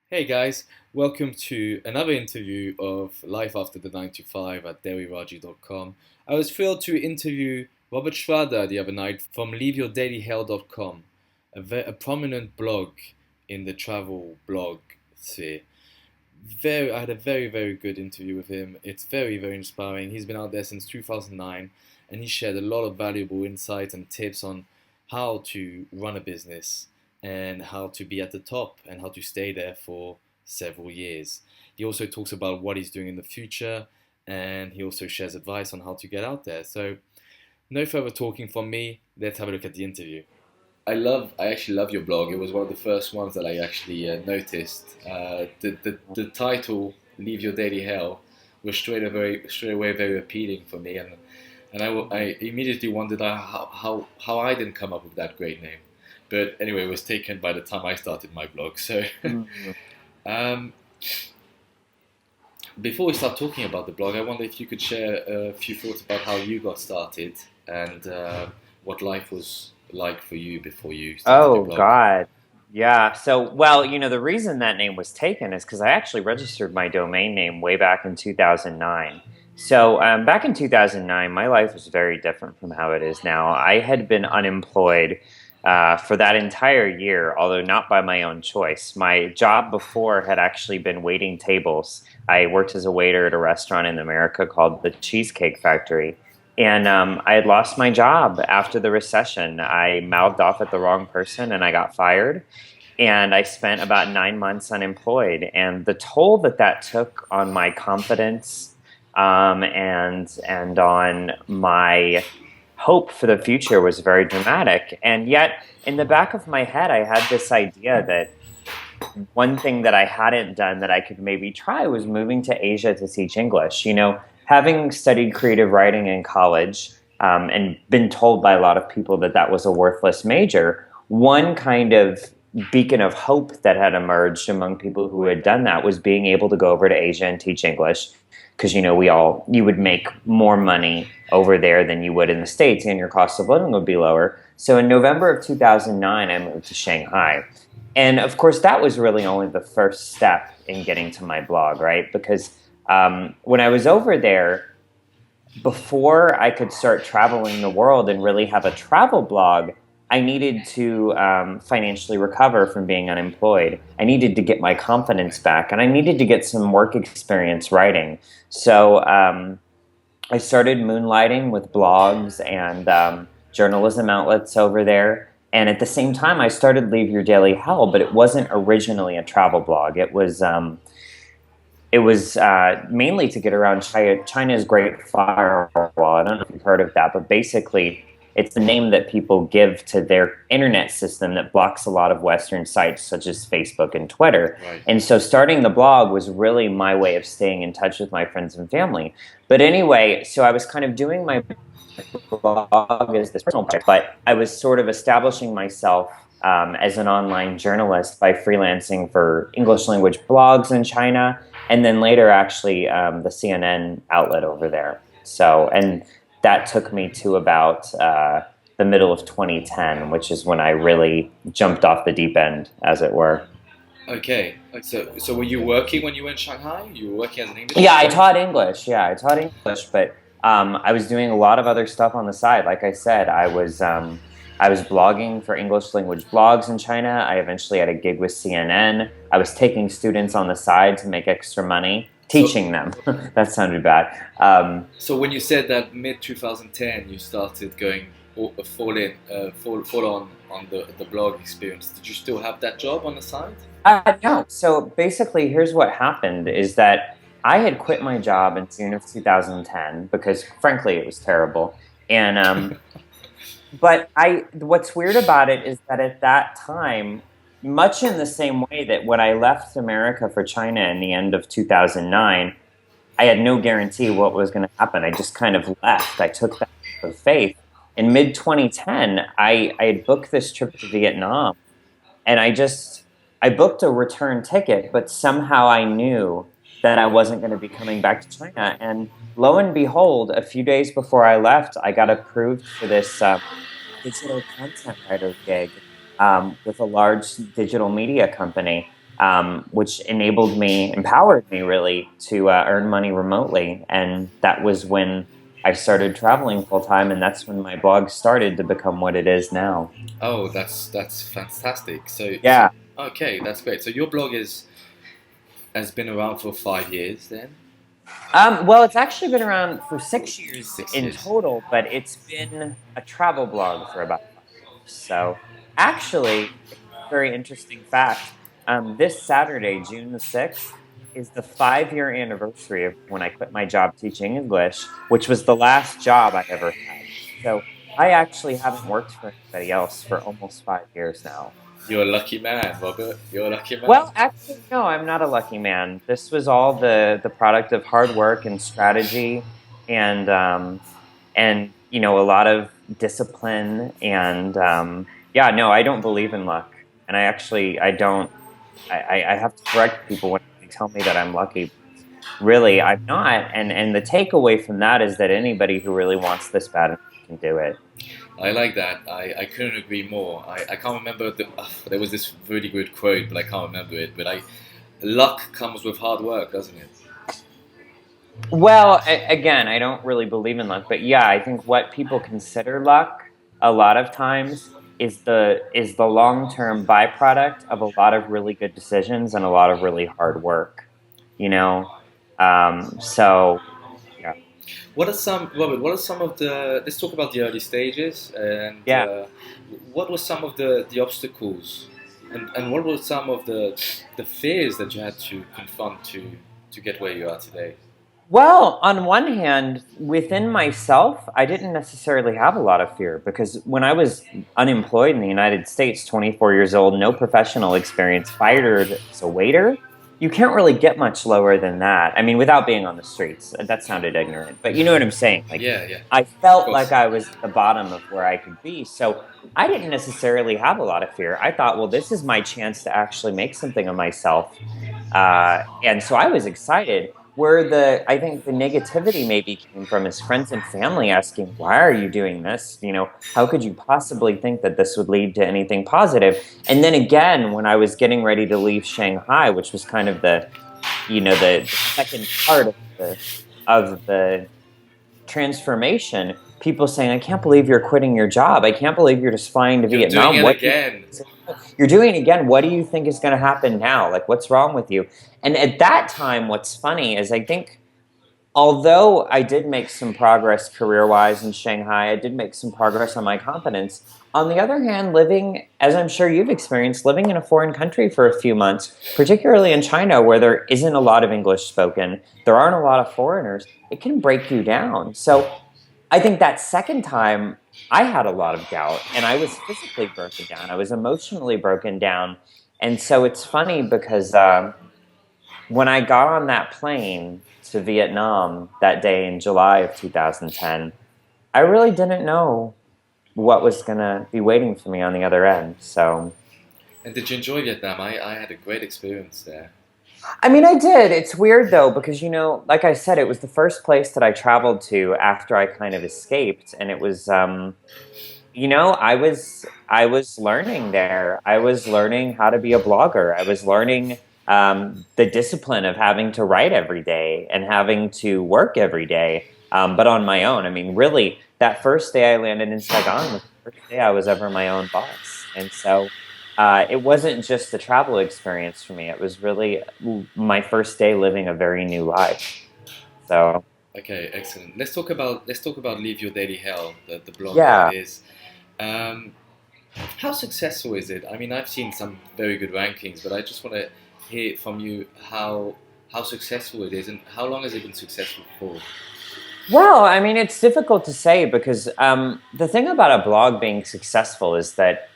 Hey guys, welcome to another interview of Life After the 9 to 5 at dailyraju.com. I was thrilled to interview Robert Schrader the other night from Leaveyourdailyhell.com, a prominent blog in the travel blog sphere. I had a very good interview with him. It's very inspiring. He's been out there since 2009 and he shared a lot of valuable insights and tips on how to run a business and how to be at the top and how to stay there for several years. He also talks about what he's doing in the future and he also shares advice on how to get out there. So, no further talking from me. Let's have a look at the interview. I actually love your blog. It was one of the first ones that I actually noticed. The title "Leave Your Daily Hell" was straight away very appealing for me, and I immediately wondered how I didn't come up with that great name. But anyway, it was taken by the time I started my blog. So Mhm. um, before we start talking about the blog, I wonder if you could share a few thoughts about how you got started and what life was like for you before you started your Oh blog. God. Yeah. So, the reason that name was taken is because I actually registered my domain name way back in 2009. So, back in 2009, my life was very different from how it is now. I had been unemployed for that entire year, although not by my own choice. My job before had actually been waiting tables. I worked as a waiter at a restaurant in America called the Cheesecake Factory. And I had lost my job after the recession. I mouthed off at the wrong person and I got fired. And I spent about 9 months unemployed. And the toll that that took on my confidence and on my hope for the future was very dramatic. And yet, in the back of my head, I had this idea that one thing that I hadn't done that I could maybe try was moving to Asia to teach English. Having studied creative writing in college and been told by a lot of people that that was a worthless major, one kind of beacon of hope that had emerged among people who had done that was being able to go over to Asia and teach English. Because you would make more money over there than you would in the States, and your cost of living would be lower. So in November of 2009, I moved to Shanghai. And of course, that was really only the first step in getting to my blog, right? Because when I was over there, before I could start traveling the world and really have a travel blog, I needed to financially recover from being unemployed. I needed to get my confidence back, and I needed to get some work experience writing. So I started moonlighting with blogs and journalism outlets over there. And at the same time, I started Leave Your Daily Hell, but it wasn't originally a travel blog. It was mainly to get around China's Great Firewall. I don't know if you've heard of that, but basically, it's the name that people give to their internet system that blocks a lot of Western sites, such as Facebook and Twitter. Right. And so, starting the blog was really my way of staying in touch with my friends and family. But anyway, so I was kind of doing my blog as this personal project, but I was sort of establishing myself as an online journalist by freelancing for English language blogs in China, and then later actually the CNN outlet over there. And that took me to about the middle of 2010, which is when I really jumped off the deep end, as it were. Okay. So were you working when you were in Shanghai? You were working as an English Yeah, I teacher? taught English. Yeah, I taught English, but I was doing a lot of other stuff on the side. Like I said, I was blogging for English language blogs in China. I eventually had a gig with CNN. I was taking students on the side to make extra money, So teaching them. That sounded bad. so when you said that mid 2010 you started going full on the blog experience, did you still have that job on the side? No. So basically, here's what happened: is that I had quit my job in June of 2010 because, frankly, it was terrible. And But what's weird about it is that at that time, much in the same way that when I left America for China in the end of 2009, I had no guarantee what was going to happen. I just kind of left. I took that leap of faith. In mid 2010, I had booked this trip to Vietnam, and I booked a return ticket, but somehow I knew that I wasn't going to be coming back to China. And lo and behold, a few days before I left, I got approved for this digital content writer gig with a large digital media company. which empowered me really to earn money remotely. And that was when I started traveling full time, and that's when my blog started to become what it is now. Oh, that's fantastic. So Yeah. okay, that's great. So your blog has been around for 5 years then? Well, it's actually been around for 6 years 6 years. in total, but it's been a travel blog for about 5 years. So, actually, very interesting fact. This Saturday, June the 6th, is the 5 year anniversary of when I quit my job teaching English, which was the last job I ever had. So, I actually haven't worked for anybody else for almost 5 years now. You're a lucky man, Robert. You're a lucky man. Well, actually, no, I'm not a lucky man. This was all the product of hard work and strategy, and a lot of discipline. And yeah, no, I don't believe in luck, and I don't. I have to correct people when they tell me that I'm lucky. Really, I'm not. And the takeaway from that is that anybody who really wants this bad enough can do it. I like that. I couldn't agree more. I can't remember there was this really good quote, but I can't remember it. But luck comes with hard work, doesn't it? Well, again, I don't really believe in luck, but yeah, I think what people consider luck a lot of times is the long-term byproduct of a lot of really good decisions and a lot of really hard work. You know, so yeah, What are some, Robert? What are some of the? Let's talk about the early stages, and yeah. what were some of the obstacles, and what were some of the fears that you had to confront to get where you are today? Well, on one hand, within myself, I didn't necessarily have a lot of fear because when I was unemployed in the United States, 24 years old, no professional experience, fired as a waiter, you can't really get much lower than that. I mean, without being on the streets. That sounded ignorant, but you know what I'm saying. Like, Yeah, yeah, I of felt like course. I was at the bottom of where I could be. So I didn't necessarily have a lot of fear. I thought, well, this is my chance to actually make something of myself. And so I was excited. I think the negativity maybe came from his friends and family asking, why are you doing this? How could you possibly think that this would lead to anything positive? And then again, when I was getting ready to leave Shanghai, which was kind of the second part of the transformation, people saying, I can't believe you're quitting your job. I can't believe you're just flying to You're doing Vietnam. it again. You're doing it again. What do you think is going to happen now? Like, what's wrong with you? And at that time, what's funny is I think, although I did make some progress career-wise in Shanghai, I did make some progress on my confidence. On the other hand, living, as I'm sure you've experienced, living in a foreign country for a few months, particularly in China where there isn't a lot of English spoken, there aren't a lot of foreigners, it can break you down. So I think that second time, I had a lot of doubt, and I was physically broken down. I was emotionally broken down. And so it's funny because when I got on that plane to Vietnam that day in July of 2010, I really didn't know what was going to be waiting for me on the other end. So, And did you enjoy Vietnam? I had a great experience there. I mean, I did. It's weird though, because, like I said, it was the first place that I traveled to after I kind of escaped. And it was, I was learning there. I was learning how to be a blogger. I was learning the discipline of having to write every day and having to work every day, but on my own. I mean, really, that first day I landed in Saigon was the first day I was ever my own boss. And so it wasn't just a travel experience for me. It was really my first day living a very new life. So Okay, excellent. Let's talk about Leave Your Daily Hell, the blog that yeah. it is. Um, how successful is it? I mean, I've seen some very good rankings, but I just want to hear from you how successful it is and how long has it been successful for? Well, I mean, it's difficult to say because the thing about a blog being successful is that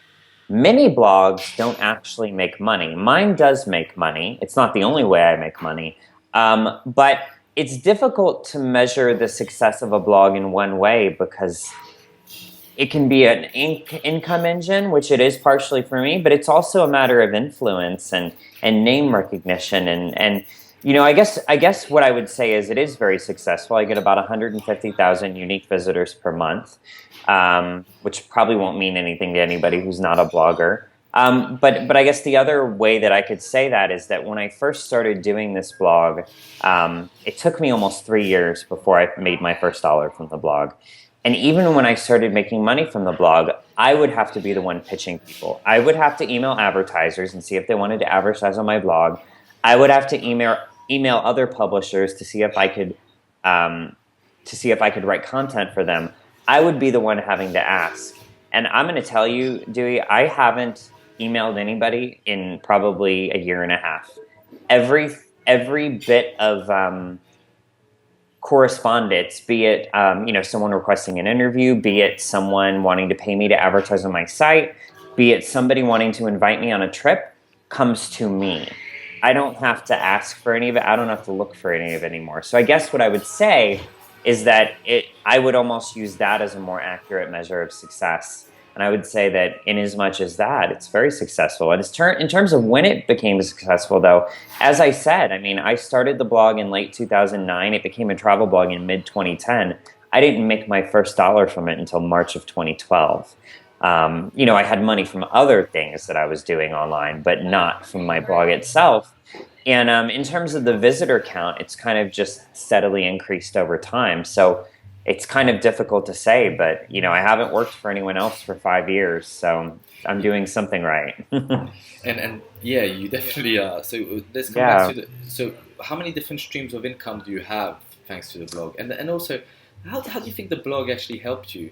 many blogs don't actually make money. Mine does make money. It's not the only way I make money. But it's difficult to measure the success of a blog in one way because it can be an income engine, which it is partially for me, but it's also a matter of influence and name recognition. And I guess what I would say is it is very successful. I get about 150,000 unique visitors per month, which probably won't mean anything to anybody who's not a blogger. But I guess the other way that I could say that is that when I first started doing this blog, it took me almost 3 years before I made my first dollar from the blog. And even when I started making money from the blog, I would have to be the one pitching people. I would have to email advertisers and see if they wanted to advertise on my blog. I would have to email other publishers to see if I could write content for them. I would be the one having to ask. And I'm going to tell you, Dewey, I haven't emailed anybody in probably a year and a half. Every bit of correspondence, be it someone requesting an interview, be it someone wanting to pay me to advertise on my site, be it somebody wanting to invite me on a trip, comes to me. I don't have to ask for any of it. I don't have to look for any of it anymore. So I guess what I would say is that I would almost use that as a more accurate measure of success. And I would say that in as much as that, it's very successful. And in terms of when it became successful, though, as I said, I mean, I started the blog in late 2009. It became a travel blog in mid-2010. I didn't make my first dollar from it until March of 2012. I had money from other things that I was doing online, but not from my blog itself. And in terms of the visitor count, it's kind of just steadily increased over time. So it's kind of difficult to say, but I haven't worked for anyone else for 5 years, so I'm doing something right. and yeah, you definitely are. So let's come back to so how many different streams of income do you have thanks to the blog? And also, how do you think the blog actually helped you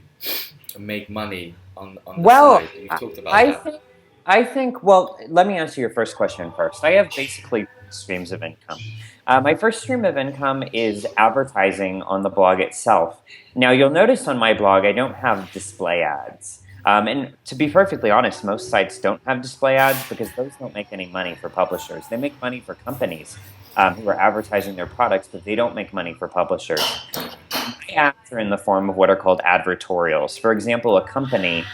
make money on the side? You've talked about that. I think, well, let me answer your first question first. I have basically 3 streams of income. My first stream of income is advertising on the blog itself. Now, you'll notice on my blog, I don't have display ads. And to be perfectly honest, most sites don't have display ads because those don't make any money for publishers. They make money for companies who are advertising their products, but they don't make money for publishers. My ads are in the form of what are called advertorials. For example, a company,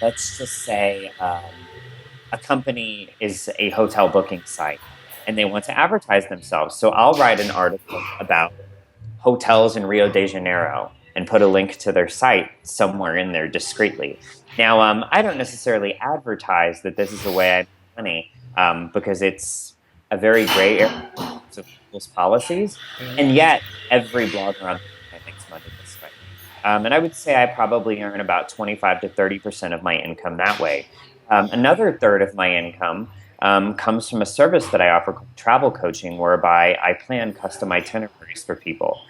let's just say a company is a hotel booking site and they want to advertise themselves. So I'll write an article about hotels in Rio de Janeiro and put a link to their site somewhere in there discreetly. Now, I don't necessarily advertise that this is the way I make money because it's a very gray area of people's policies, and yet every blogger on the internet makes money this way. And I would say I probably earn about 25 to 30% of my income that way. Another third of my income comes from a service that I offer called travel coaching, whereby I plan custom itineraries for people.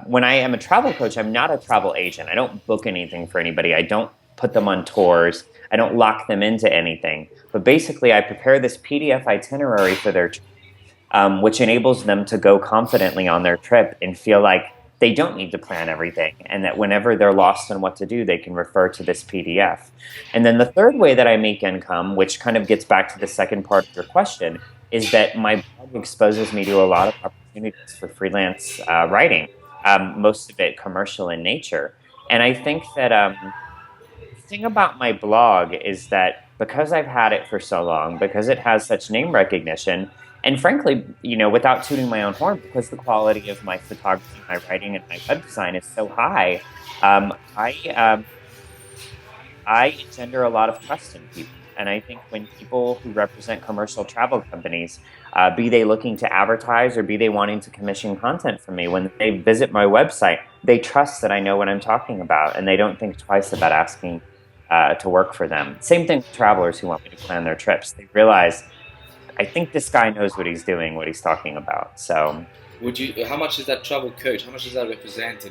When I am a travel coach, I'm not a travel agent. I don't book anything for anybody. I don't put them on tours. I don't lock them into anything. But basically, I prepare this PDF itinerary for their trip, which enables them to go confidently on their trip and feel like they don't need to plan everything, and that whenever they're lost on what to do, they can refer to this PDF. And then the third way that I make income, which kind of gets back to the second part of your question, is that my blog exposes me to a lot of opportunities for freelance writing, most of it commercial in nature. And I think that the thing about my blog is that because I've had it for so long, because it has such name recognition, and frankly, without tooting my own horn, because the quality of my photography, my writing, and my web design is so high, I engender a lot of trust in people. And I think when people who represent commercial travel companies, be they looking to advertise or be they wanting to commission content from me, when they visit my website, they trust that I know what I'm talking about, and they don't think twice about asking to work for them. Same thing with travelers who want me to plan their trips. They realize, I think this guy knows what he's doing, what he's talking about. So, how much is that travel coach? How much does that represent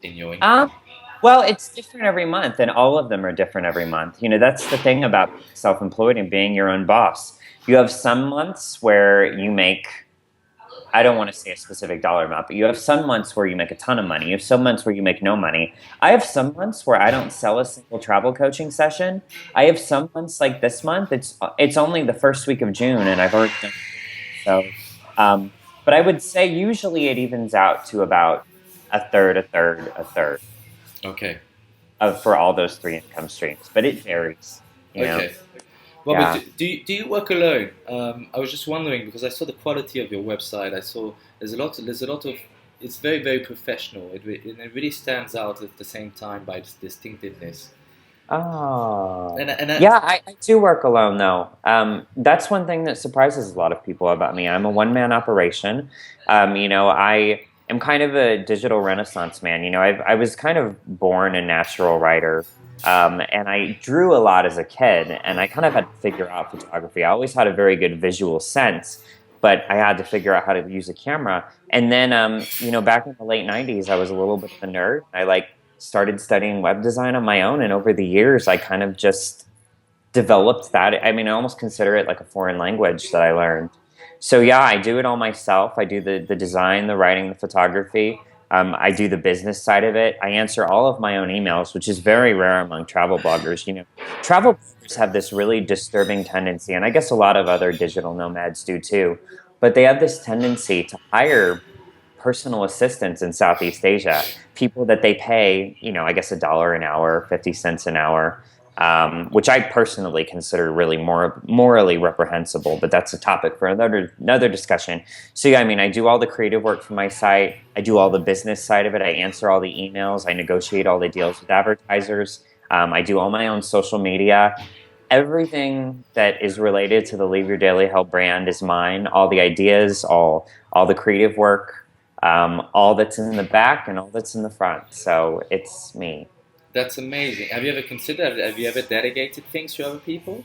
in your income? Well, it's different every month, and all of them are different every month. That's the thing about being self-employed and being your own boss. You have some months where you make, I don't want to say a specific dollar amount, but you have some months where you make a ton of money. You have some months where you make no money. I have some months where I don't sell a single travel coaching session. I have some months like this month. It's only the first week of June, and I've already done it. So, but I would say usually it evens out to about a third, a third, a third. Okay. For all those 3 income streams, but it varies. Okay. Robert, do you work alone? I was just wondering because I saw the quality of your website. I saw there's a lot of. It's very, very professional. It really stands out at the same time by its distinctiveness. Oh. And I, Yeah, I do work alone though. That's one thing that surprises a lot of people about me. I'm a one-man operation. I am kind of a digital renaissance man. I was kind of born a natural writer. And I drew a lot as a kid, and I kind of had to figure out photography. I always had a very good visual sense, but I had to figure out how to use a camera. And then, back in the late '90s, I was a little bit of a nerd. I started studying web design on my own, and over the years I kind of just developed that. I mean, I almost consider it like a foreign language that I learned. So yeah, I do it all myself. I do the design, the writing, the photography. I do the business side of it. I answer all of my own emails, which is very rare among travel bloggers. Travel bloggers have this really disturbing tendency, and I guess a lot of other digital nomads do too, but they have this tendency to hire personal assistants in Southeast Asia, people that they pay, I guess $1 an hour, 50 cents an hour, which I personally consider really more morally reprehensible, but that's a topic for another discussion. So yeah, I mean, I do all the creative work for my site. I do all the business side of it. I answer all the emails. I negotiate all the deals with advertisers. I do all my own social media. Everything that is related to the Leave Your Daily Hell brand is mine. All the ideas, all the creative work, all that's in the back and all that's in the front. So it's me. that's amazing. Have you ever considered? Have you ever delegated things to other people?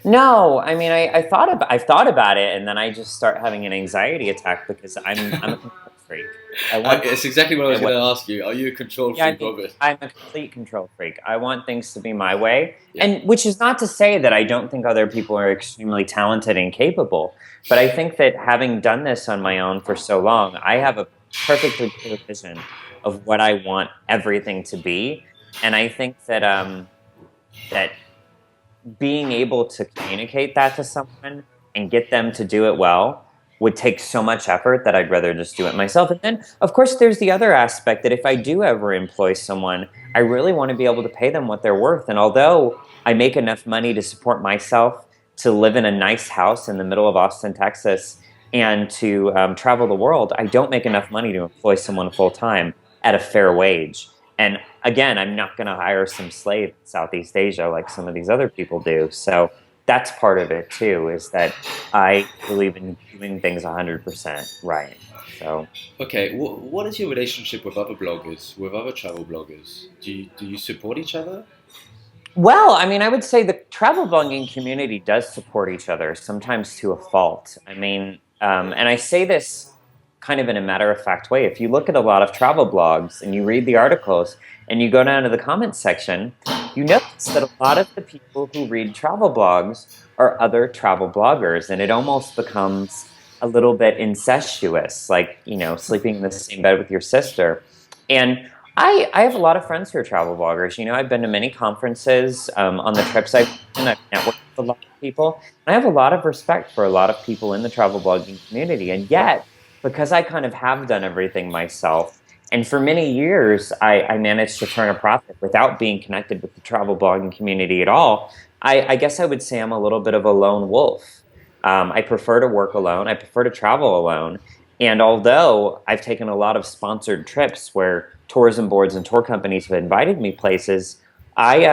No, I mean, I've thought about it, and then I just start having an anxiety attack because I'm a control freak. I want It's exactly what I was my way. going to ask you. Are you a control Yeah, I freak, mean, Robert? I'm a complete control freak. I want things to be my way, Yeah. and which is not to say that I don't think other people are extremely talented and capable, but I think that having done this on my own for so long, I have a perfectly clear vision of what I want everything to be, and I think that being able to communicate that to someone and get them to do it well would take so much effort that I'd rather just do it myself. And then, of course, there's the other aspect that if I do ever employ someone, I really want to be able to pay them what they're worth. And although I make enough money to support myself, to live in a nice house in the middle of Austin, Texas, and to travel the world, I don't make enough money to employ someone full time at a fair wage. And again, I'm not going to hire some slave in Southeast Asia like some of these other people do. So that's part of it too, is that I believe in doing things 100% right. So, Okay. What is your relationship with other bloggers, with other travel bloggers? Do you support each other? well, I mean, I would say the travel blogging community does support each other, sometimes to a fault. I mean, and I say this kind of in a matter of fact way. If you look at a lot of travel blogs and you read the articles and you go down to the comments section, you notice that a lot of the people who read travel blogs are other travel bloggers, and it almost becomes a little bit incestuous, like, sleeping in the same bed with your sister. And I have a lot of friends who are travel bloggers. I've been to many conferences on the trips I've been. I've networked with a lot of people. And I have a lot of respect for a lot of people in the travel blogging community. And yet, because I kind of have done everything myself, and for many years I managed to turn a profit without being connected with the travel blogging community at all, I guess I would say I'm a little bit of a lone wolf. I prefer to work alone. I prefer to travel alone. And although I've taken a lot of sponsored trips where tourism boards and tour companies have invited me places, I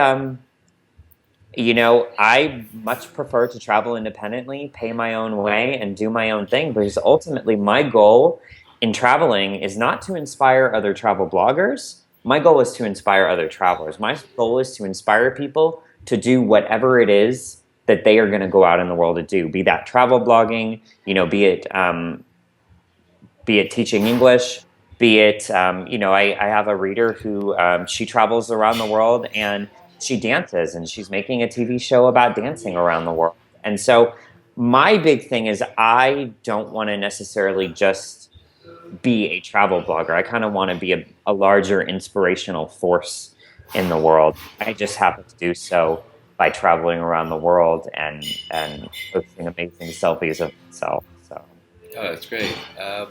I much prefer to travel independently, pay my own way, and do my own thing because ultimately my goal in traveling is not to inspire other travel bloggers. My goal is to inspire other travelers. My goal is to inspire people to do whatever it is that they are going to go out in the world to do, be that travel blogging, be it teaching English, be it, I have a reader who she travels around the world and she dances and she's making a TV show about dancing around the world. And so my big thing is I don't want to necessarily just be a travel blogger. I kind of want to be a larger inspirational force in the world. I just happen to do so by traveling around the world and posting amazing selfies of myself. So Oh, that's great. yeah.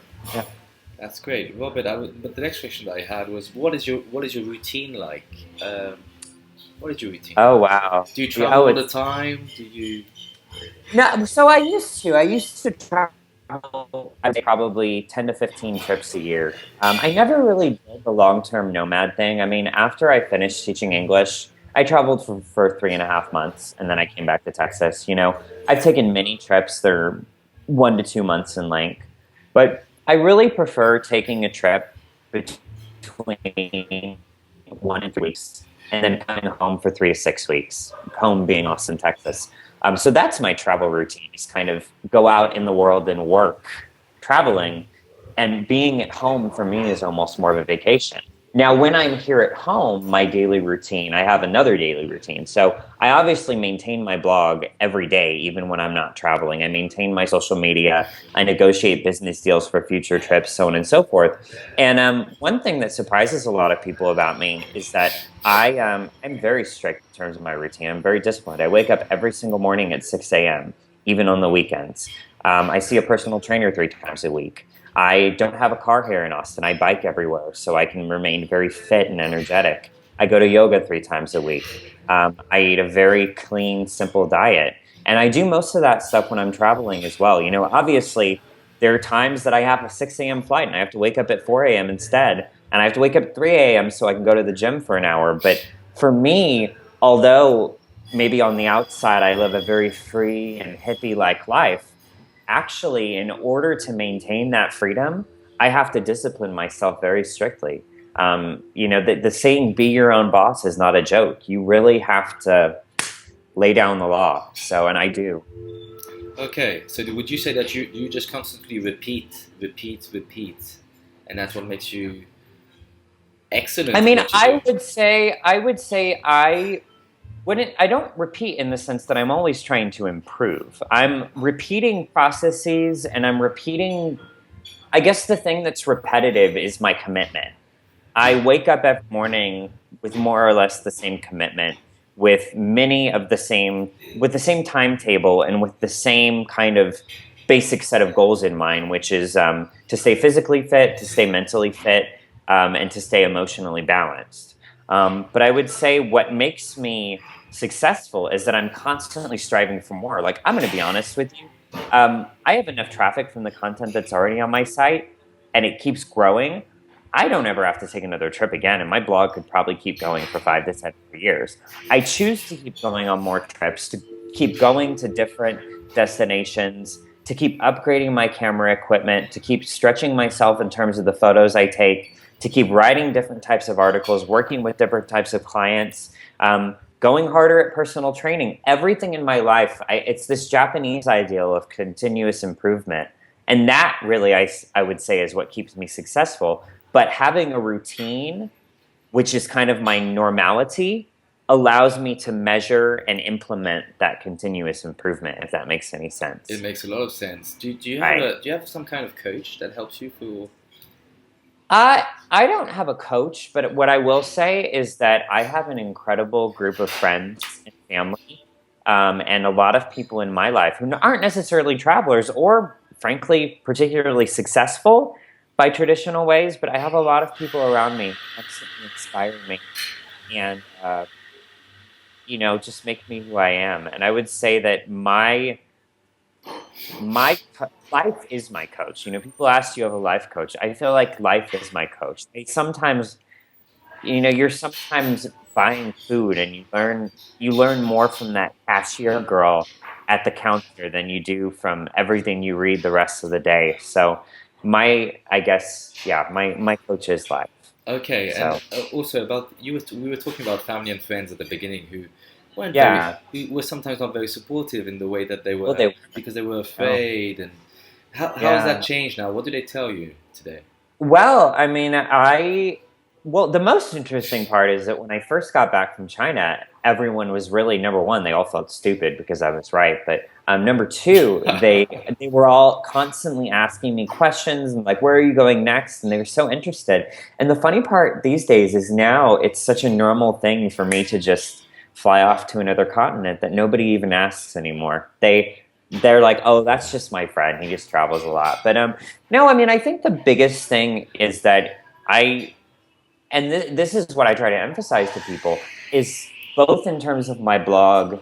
That's great, Robert. But the next question that I had was, what is your routine like? Um, what is your routine Oh like? wow. Do you Yeah, travel oh, all the it's time? Do you? no. So I used to. I used to travel. I'd say probably 10 to 15 trips a year. I never really did the long-term nomad thing. I mean, after I finished teaching English, I traveled for 3.5 months, and then I came back to Texas. I've taken many trips. They're 1 to 2 months in length, but I really prefer taking a trip between 1 and 3 weeks, and then coming home for 3 to 6 weeks. Home being Austin, Texas. So that's my travel routine: is kind of go out in the world and work, traveling, and being at home for me is almost more of a vacation. Now, when I'm here at home, my daily routine, I have another daily routine. So I obviously maintain my blog every day, even when I'm not traveling. I maintain my social media. I negotiate business deals for future trips, so on and so forth. And one thing that surprises a lot of people about me is that I'm very strict in terms of my routine. I'm very disciplined. I wake up every single morning at 6 a.m., even on the weekends. I see a personal trainer 3 times a week. I don't have a car here in Austin. I bike everywhere, so I can remain very fit and energetic. I go to yoga 3 times a week. I eat a very clean, simple diet. And I do most of that stuff when I'm traveling as well. Obviously, there are times that I have a 6 a.m. flight and I have to wake up at 4 a.m. instead. And I have to wake up at 3 a.m. so I can go to the gym for an hour. But for me, although maybe on the outside I live a very free and hippie-like life, actually, in order to maintain that freedom, I have to discipline myself very strictly. The saying, be your own boss, is not a joke. You really have to lay down the law. And I do. Okay, so would you say that you just constantly repeat, and that's what makes you excellent? I mean, I would say I don't repeat in the sense that I'm always trying to improve. I'm repeating processes, and I'm repeating, I guess the thing that's repetitive is my commitment. I wake up every morning with more or less the same commitment, with the same timetable, and with the same kind of basic set of goals in mind, which is to stay physically fit, to stay mentally fit, and to stay emotionally balanced. But I would say what makes me successful is that I'm constantly striving for more. Like, I'm going to be honest with you. I have enough traffic from the content that's already on my site, and it keeps growing. I don't ever have to take another trip again, and my blog could probably keep going for 5 to 7 years. I choose to keep going on more trips, to keep going to different destinations, to keep upgrading my camera equipment, to keep stretching myself in terms of the photos I take, to keep writing different types of articles, working with different types of clients, going harder at personal training. Everything in my life, it's this Japanese ideal of continuous improvement. And that really, I would say, is what keeps me successful. But having a routine, which is kind of my normality, allows me to measure and implement that continuous improvement, if that makes any sense. It makes a lot of sense. Do you have some kind of coach that helps you for... I don't have a coach, but what I will say is that I have an incredible group of friends and family, and a lot of people in my life who aren't necessarily travelers or, frankly, particularly successful by traditional ways, but I have a lot of people around me that inspire me and, just make me who I am. And I would say that my life is my coach. People ask, do you have a life coach? I feel like life is my coach. You're sometimes buying food, and you learn more from that cashier girl at the counter than you do from everything you read the rest of the day. So my coach is life. Okay, So. And also about we were talking about family and friends at the beginning who who were sometimes not very supportive in the way that they were, because they were afraid. And how has that changed now? What do they tell you today? Well, I mean, the most interesting part is that when I first got back from China, everyone was really, number one, they all felt stupid because I was right. But number two, they were all constantly asking me questions and like, where are you going next? And they were so interested. And the funny part these days is now it's such a normal thing for me to just fly off to another continent that nobody even asks anymore. They're like, oh, that's just my friend. He just travels a lot. But no, I mean, I think the biggest thing is that this is what I try to emphasize to people, is both in terms of my blog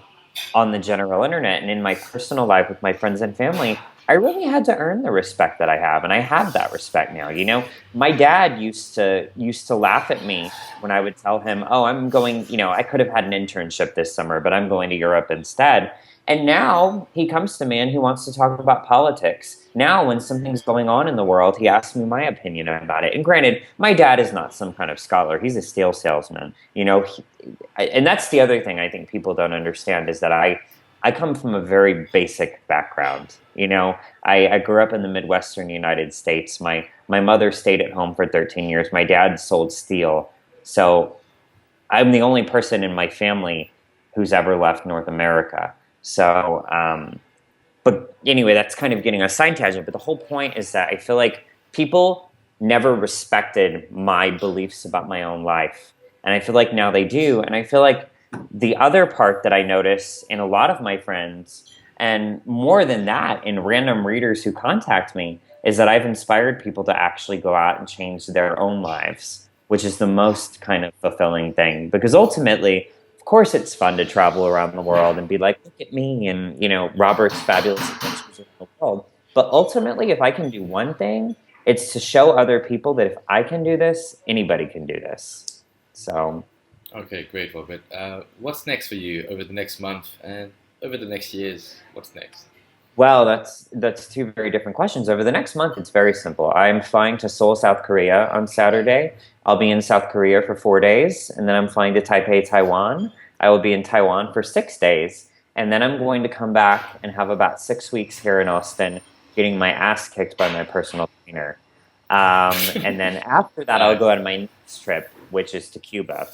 on the general internet and in my personal life with my friends and family, I really had to earn the respect that I have, and I have that respect now. You know, my dad used to laugh at me when I would tell him, "Oh, I'm going, I could have had an internship this summer, but I'm going to Europe instead." And now he comes to me and he wants to talk about politics. Now, when something's going on in the world, he asks me my opinion about it. And granted, my dad is not some kind of scholar; he's a steel salesman. And that's the other thing I think people don't understand is that I come from a very basic background. I grew up in the Midwestern United States. My mother stayed at home for 13 years. My dad sold steel. So I'm the only person in my family who's ever left North America. So, but anyway, that's kind of getting a side tangent. But the whole point is that I feel like people never respected my beliefs about my own life. And I feel like now they do. And I feel like the other part that I notice in a lot of my friends, and more than that, in random readers who contact me, is that I've inspired people to actually go out and change their own lives, which is the most kind of fulfilling thing. Because ultimately, of course, it's fun to travel around the world and be like, look at me and, Robert's fabulous adventures in the world. But ultimately, if I can do one thing, it's to show other people that if I can do this, anybody can do this. So... Okay, great, Robert. What's next for you over the next month and over the next years? What's next? Well, that's two very different questions. Over the next month, it's very simple. I'm flying to Seoul, South Korea on Saturday. I'll be in South Korea for 4 days, and then I'm flying to Taipei, Taiwan. I will be in Taiwan for 6 days, and then I'm going to come back and have about 6 weeks here in Austin, getting my ass kicked by my personal trainer. And then after that, I'll go on my next trip, which is to Cuba.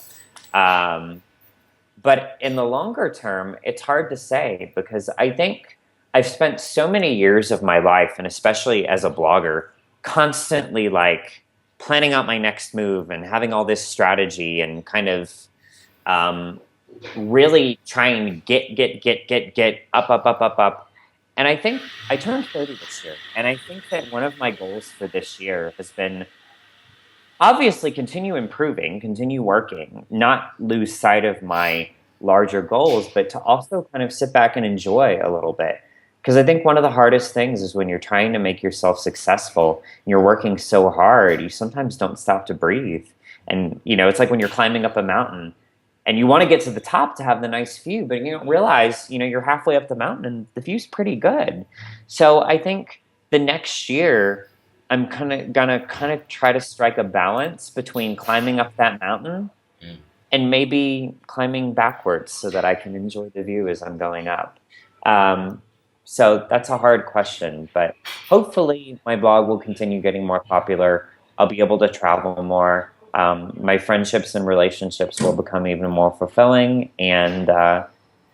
But in the longer term, it's hard to say because I think I've spent so many years of my life, and especially as a blogger, constantly like planning out my next move and having all this strategy and kind of really trying to get up. And I think I turned 30 this year. And I think that one of my goals for this year has been obviously continue improving, continue working, not lose sight of my larger goals, but to also kind of sit back and enjoy a little bit. Because I think one of the hardest things is when you're trying to make yourself successful and you're working so hard, you sometimes don't stop to breathe. And, it's like when you're climbing up a mountain and you want to get to the top to have the nice view, but you don't realize, you're halfway up the mountain and the view's pretty good. So I think the next year, I'm gonna try to strike a balance between climbing up that mountain and maybe climbing backwards so that I can enjoy the view as I'm going up. So that's a hard question, but hopefully my blog will continue getting more popular. I'll be able to travel more. My friendships and relationships will become even more fulfilling, and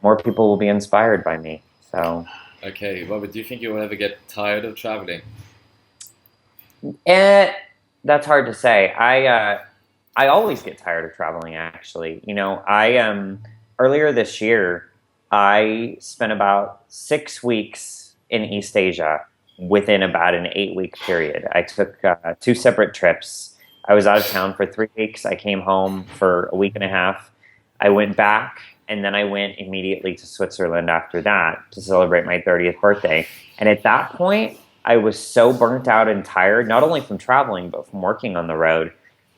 more people will be inspired by me. So. Okay, Robert, do you think you will ever get tired of traveling? That's hard to say. I always get tired of traveling, actually. Earlier this year, I spent about 6 weeks in East Asia within about an 8-week period. I took 2 separate trips. I was out of town for 3 weeks. I came home for a week and a half. I went back, and then I went immediately to Switzerland after that to celebrate my 30th birthday. And at that point, I was so burnt out and tired, not only from traveling, but from working on the road.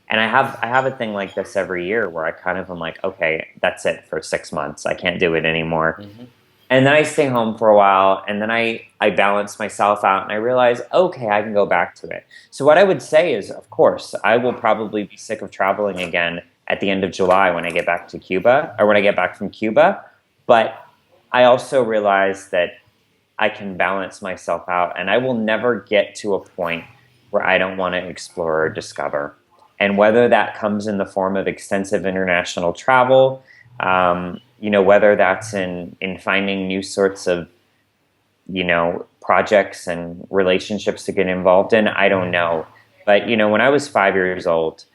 And I have a thing like this every year where I kind of am like, okay, that's it for 6 months. I can't do it anymore. Mm-hmm. And then I stay home for a while, and then I balance myself out, and I realize, okay, I can go back to it. So what I would say is, of course, I will probably be sick of traveling again at the end of July when I get back to Cuba, or when I get back from Cuba. But I also realize that I can balance myself out, and I will never get to a point where I don't want to explore or discover. And whether that comes in the form of extensive international travel, whether that's in finding new sorts of, projects and relationships to get involved in, I don't know. But, when I was 5 years old,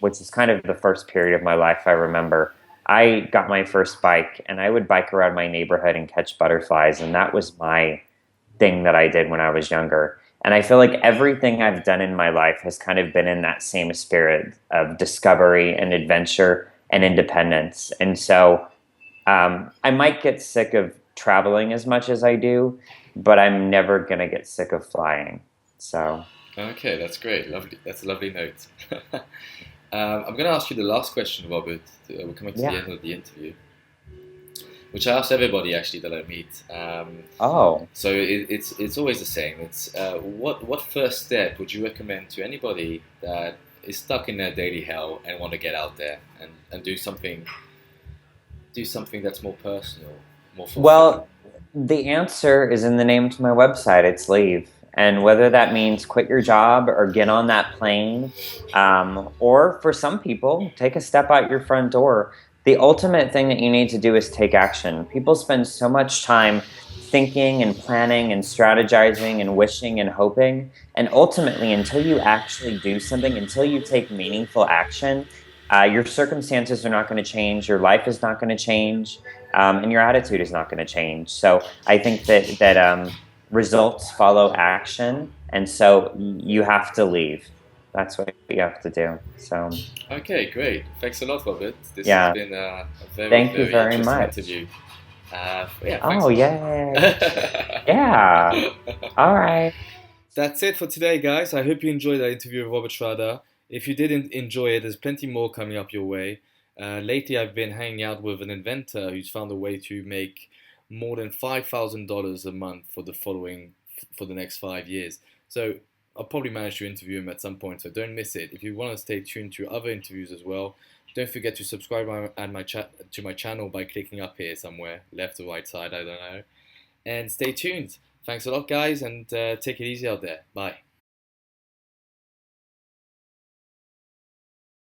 which is kind of the first period of my life I remember, I got my first bike, and I would bike around my neighborhood and catch butterflies, and that was my thing that I did when I was younger. And I feel like everything I've done in my life has kind of been in that same spirit of discovery and adventure and independence. And so I might get sick of traveling as much as I do, but I'm never going to get sick of flying. So, Okay, that's great. Lovely. That's a lovely note. I'm going to ask you the last question, Robert. We're coming to the yeah. end of the interview, which I ask everybody actually that I meet. Oh, So it's always the same. It's what first step would you recommend to anybody that is stuck in their daily hell and want to get out there and do something that's more personal, more fulfilling? well, the answer is in the name to my website. It's leave. And whether that means quit your job or get on that plane, or for some people, take a step out your front door, the ultimate thing that you need to do is take action. People spend so much time thinking and planning and strategizing and wishing and hoping. And ultimately, until you actually do something, until you take meaningful action, your circumstances are not going to change, your life is not going to change, and your attitude is not going to change. So I think that results follow action, and so you have to leave. That's what you have to do. So Okay, great. Thanks a lot, Robert. This has yeah, been a very, thank you very very interesting much. interview. Yeah, thanks Oh a lot. yay! Yeah. All right. That's it for today, guys. I hope you enjoyed that interview with Robert Schrader. If you didn't enjoy it, there's plenty more coming up your way. Lately, I've been hanging out with an inventor who's found a way to make more than $5,000 a month for the next 5 years. So I'll probably manage to interview him at some point. So don't miss it. If you want to stay tuned to other interviews as well, don't forget to subscribe to my channel by clicking up here somewhere, left or right side, I don't know. And stay tuned. Thanks a lot, guys, and take it easy out there. Bye.